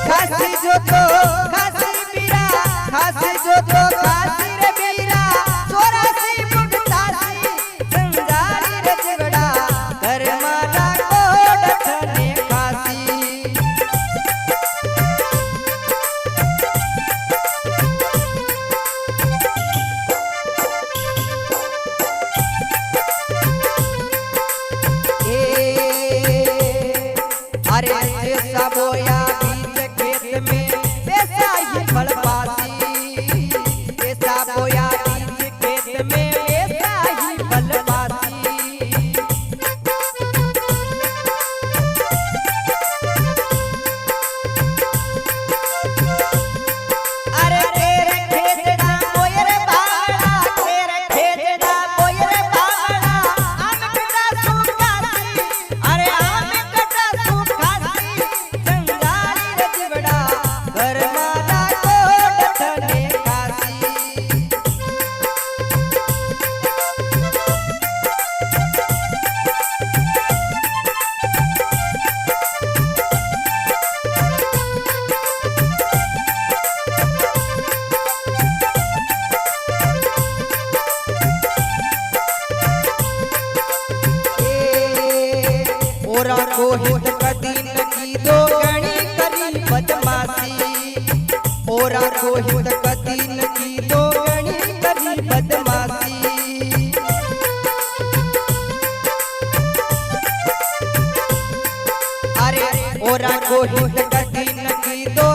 खासी जो तो खासी बीरा खासी जो तो खासी रे बीरा चौरासी फुट तासी जंजारी रे जिगड़ा घर माला को डठने खासी अरे जैसा बोया बीज खेत में वैसा ही फल पासी जैसा बोया बीज खेत में वैसा ही फल पासी अरे तेरे खेत ना बोयर बाड़ा तेरे खेत ना बोयर बाड़ा आम कटा सुखासी अरे आम कटा सुखासी जंजारी रे जिगड़ा घर माला को डठने खासी ओरा को हित कदीन की दो गणी करी बदमाशी ओरा को हित कदीन की दो गणी करी बदमाशी अरे ओरा को हित कदीन की दो